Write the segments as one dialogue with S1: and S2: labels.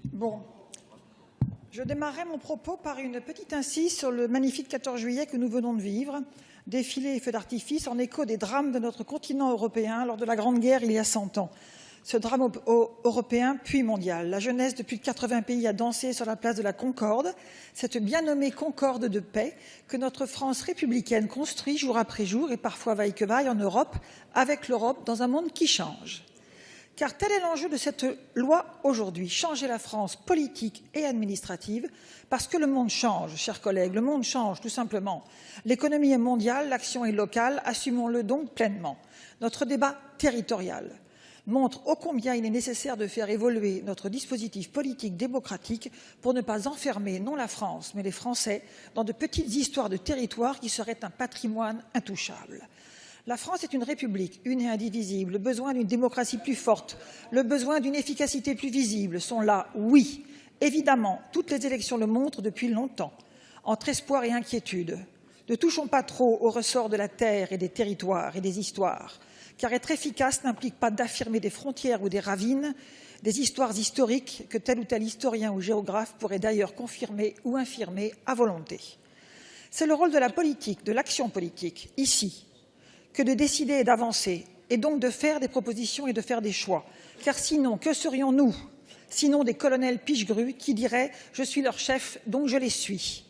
S1: Bon. Je démarrerai mon propos par une petite incise sur le magnifique 14 juillet que nous venons de vivre, défilé et feux d'artifice en écho des drames de notre continent européen lors de la Grande Guerre il y a 100 ans. Ce drame européen puis mondial. La jeunesse de plus de 80 pays a dansé sur la place de la Concorde, cette bien nommée Concorde de paix que notre France républicaine construit jour après jour et parfois vaille que vaille en Europe, avec l'Europe dans un monde qui change. Car tel est l'enjeu de cette loi aujourd'hui, changer la France politique et administrative, parce que le monde change, chers collègues, le monde change tout simplement. L'économie est mondiale, l'action est locale, assumons-le donc pleinement. Notre débat territorial montre ô combien il est nécessaire de faire évoluer notre dispositif politique démocratique pour ne pas enfermer, non la France, mais les Français, dans de petites histoires de territoire qui seraient un patrimoine intouchable. La France est une république, une et indivisible. Le besoin d'une démocratie plus forte, le besoin d'une efficacité plus visible sont là, oui. Évidemment, toutes les élections le montrent depuis longtemps, entre espoir et inquiétude. Ne touchons pas trop au ressort de la terre et des territoires et des histoires, car être efficace n'implique pas d'affirmer des frontières ou des ravines, des histoires historiques que tel ou tel historien ou géographe pourrait d'ailleurs confirmer ou infirmer à volonté. C'est le rôle de la politique, de l'action politique, ici, que de décider et d'avancer, et donc de faire des propositions et de faire des choix. Car sinon, que serions-nous? Sinon des colonels piche-grues qui diraient « je suis leur chef, donc je les suis ».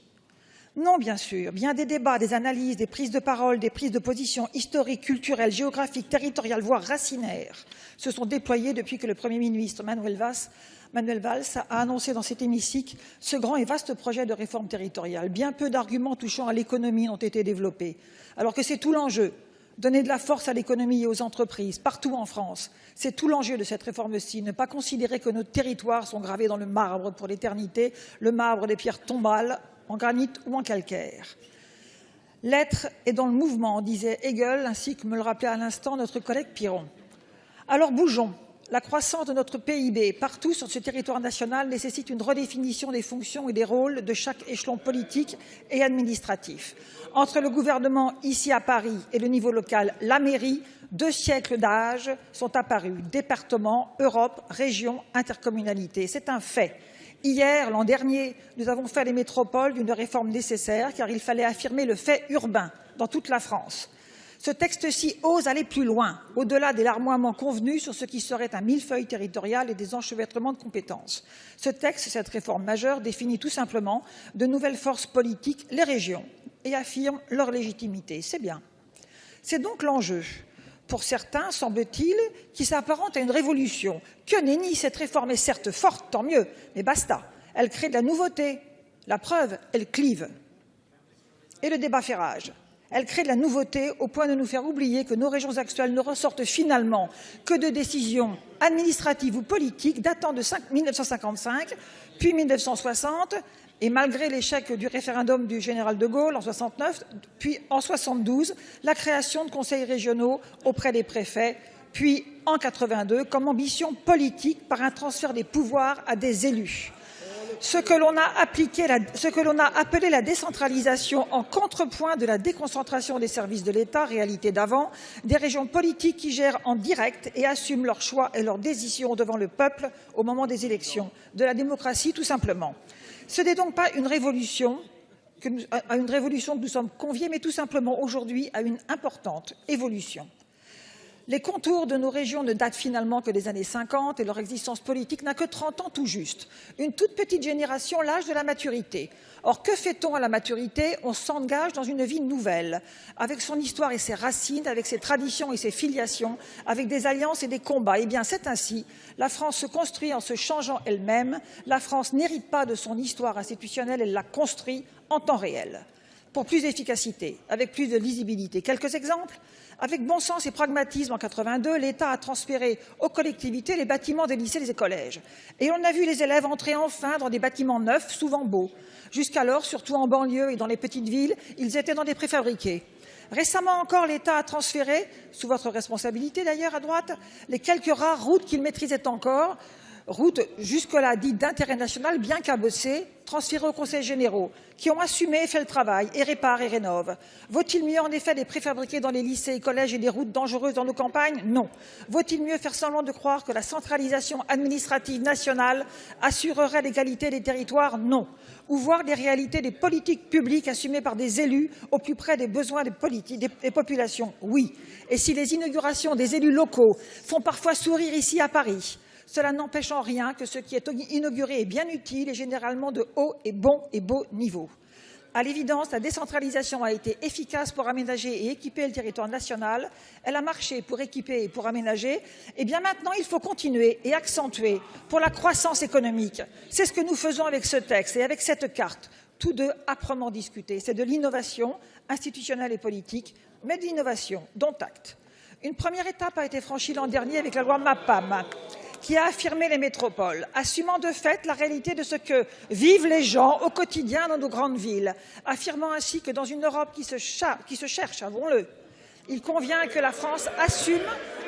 S1: Non, bien sûr, bien des débats, des analyses, des prises de parole, des prises de position historiques, culturelles, géographiques, territoriales, voire racinaires, se sont déployées depuis que le Premier ministre Manuel Valls a annoncé dans cet hémicycle ce grand et vaste projet de réforme territoriale. Bien peu d'arguments touchant à l'économie ont été développés, alors que c'est tout l'enjeu. Donner de la force à l'économie et aux entreprises, partout en France. C'est tout l'enjeu de cette réforme-ci. Ne pas considérer que nos territoires sont gravés dans le marbre pour l'éternité, le marbre des pierres tombales, en granit ou en calcaire. L'être est dans le mouvement, disait Hegel, ainsi que me le rappelait à l'instant notre collègue Piron. Alors bougeons. La croissance de notre PIB partout sur ce territoire national nécessite une redéfinition des fonctions et des rôles de chaque échelon politique et administratif. Entre le gouvernement ici à Paris et le niveau local, la mairie, 2 siècles d'âge sont apparus. Département, Europe, région, intercommunalité. C'est un fait. Hier, l'an dernier, nous avons fait les métropoles d'une réforme nécessaire car il fallait affirmer le fait urbain dans toute la France. Ce texte-ci ose aller plus loin, au-delà des larmoiements convenus sur ce qui serait un millefeuille territorial et des enchevêtrements de compétences. Ce texte, cette réforme majeure, définit tout simplement de nouvelles forces politiques, les régions, et affirme leur légitimité. C'est bien. C'est donc l'enjeu. Pour certains, semble-t-il, qui s'apparente à une révolution. Que nenni, cette réforme est certes forte, tant mieux, mais basta. Elle crée de la nouveauté. La preuve, elle clive. Et le débat fait rage. Elle crée de la nouveauté au point de nous faire oublier que nos régions actuelles ne ressortent finalement que de décisions administratives ou politiques datant de 1955, puis 1960, et malgré l'échec du référendum du général de Gaulle en 69, puis en 72, la création de conseils régionaux auprès des préfets, puis en 82, comme ambition politique par un transfert des pouvoirs à des élus. Ce que l'on a appelé la décentralisation en contrepoint de la déconcentration des services de l'État, réalité d'avant, des régions politiques qui gèrent en direct et assument leurs choix et leurs décisions devant le peuple au moment des élections, de la démocratie tout simplement. Ce n'est donc pas une révolution que nous sommes conviés, mais tout simplement aujourd'hui à une importante évolution. Les contours de nos régions ne datent finalement que des années 50 et leur existence politique n'a que 30 ans tout juste. Une toute petite génération, l'âge de la maturité. Or, que fait-on à la maturité? On s'engage dans une vie nouvelle, avec son histoire et ses racines, avec ses traditions et ses filiations, avec des alliances et des combats. Eh bien, c'est ainsi. La France se construit en se changeant elle-même. La France n'hérite pas de son histoire institutionnelle, elle la construit en temps réel. Pour plus d'efficacité, avec plus de lisibilité. Quelques exemples. Avec bon sens et pragmatisme, en 82, l'État a transféré aux collectivités les bâtiments des lycées et des collèges. Et on a vu les élèves entrer enfin dans des bâtiments neufs, souvent beaux. Jusqu'alors, surtout en banlieue et dans les petites villes, ils étaient dans des préfabriqués. Récemment encore, l'État a transféré, sous votre responsabilité d'ailleurs à droite, les quelques rares routes qu'il maîtrisait encore, routes jusque-là dites d'intérêt national, bien cabossées, transférées aux conseils généraux, qui ont assumé et fait le travail, et réparent et rénovent. Vaut-il mieux en effet des préfabriqués dans les lycées et collèges et des routes dangereuses dans nos campagnes? Non. Vaut-il mieux faire semblant de croire que la centralisation administrative nationale assurerait l'égalité des territoires? Non. Ou voir les réalités des politiques publiques assumées par des élus au plus près des besoins des populations? Oui. Et si les inaugurations des élus locaux font parfois sourire ici à Paris, cela n'empêche en rien que ce qui est inauguré est bien utile et généralement de haut et bon et beau niveau. À l'évidence, la décentralisation a été efficace pour aménager et équiper le territoire national. Elle a marché pour équiper et pour aménager. Et bien maintenant, il faut continuer et accentuer pour la croissance économique. C'est ce que nous faisons avec ce texte et avec cette carte, tous deux âprement discutés. C'est de l'innovation institutionnelle et politique, mais de l'innovation dont acte. Une première étape a été franchie l'an dernier avec la loi MAPAM, qui a affirmé les métropoles, assumant de fait la réalité de ce que vivent les gens au quotidien dans nos grandes villes, affirmant ainsi que dans une Europe qui se cherche, avouons-le, il convient que la France assume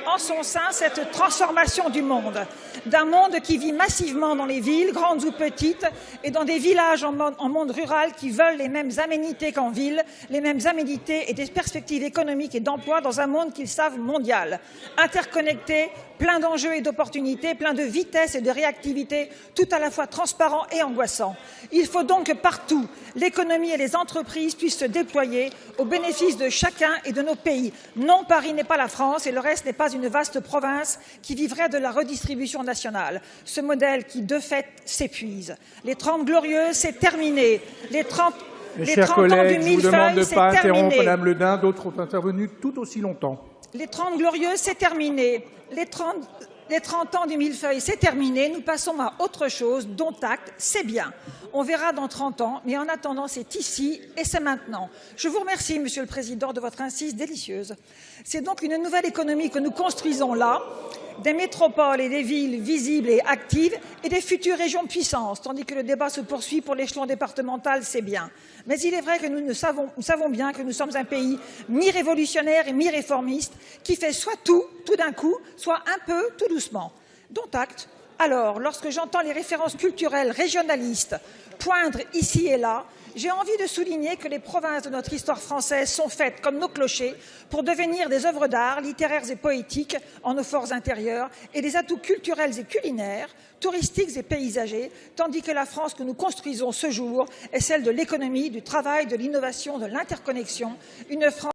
S1: en son sein cette transformation du monde, d'un monde qui vit massivement dans les villes, grandes ou petites, et dans des villages en monde rural qui veulent les mêmes aménités qu'en ville, les mêmes aménités et des perspectives économiques et d'emploi dans un monde qu'ils savent mondial, interconnecté, plein d'enjeux et d'opportunités, plein de vitesse et de réactivité, tout à la fois transparent et angoissant. Il faut donc que partout, l'économie et les entreprises puissent se déployer au bénéfice de chacun et de nos pays. Non, Paris n'est pas la France et le reste n'est pas une vaste province qui vivrait de la redistribution nationale. Ce modèle qui, de fait, s'épuise. Les 30 glorieuses, c'est terminé. Les 30 ans du millefeuille, c'est terminé.
S2: Je vous demande de ne pas interrompre Madame Le Dain. D'autres ont intervenu tout aussi longtemps.
S1: Les 30 glorieuses, c'est terminé. Les 30 ans du millefeuille, c'est terminé. Nous passons à autre chose, dont acte, c'est bien. On verra dans 30 ans, mais en attendant, c'est ici et c'est maintenant. Je vous remercie, Monsieur le Président, de votre insiste délicieuse. C'est donc une nouvelle économie que nous construisons là, des métropoles et des villes visibles et actives et des futures régions de puissance, tandis que le débat se poursuit pour l'échelon départemental, c'est bien. Mais il est vrai que nous savons bien que nous sommes un pays mi-révolutionnaire et mi-réformiste qui fait soit tout d'un coup, soit un peu tout doucement. Dont acte. Alors, lorsque j'entends les références culturelles régionalistes poindre ici et là, j'ai envie de souligner que les provinces de notre histoire française sont faites, comme nos clochers, pour devenir des œuvres d'art littéraires et poétiques en nos forts intérieurs et des atouts culturels et culinaires, touristiques et paysagers, tandis que la France que nous construisons ce jour est celle de l'économie, du travail, de l'innovation, de l'interconnexion, une France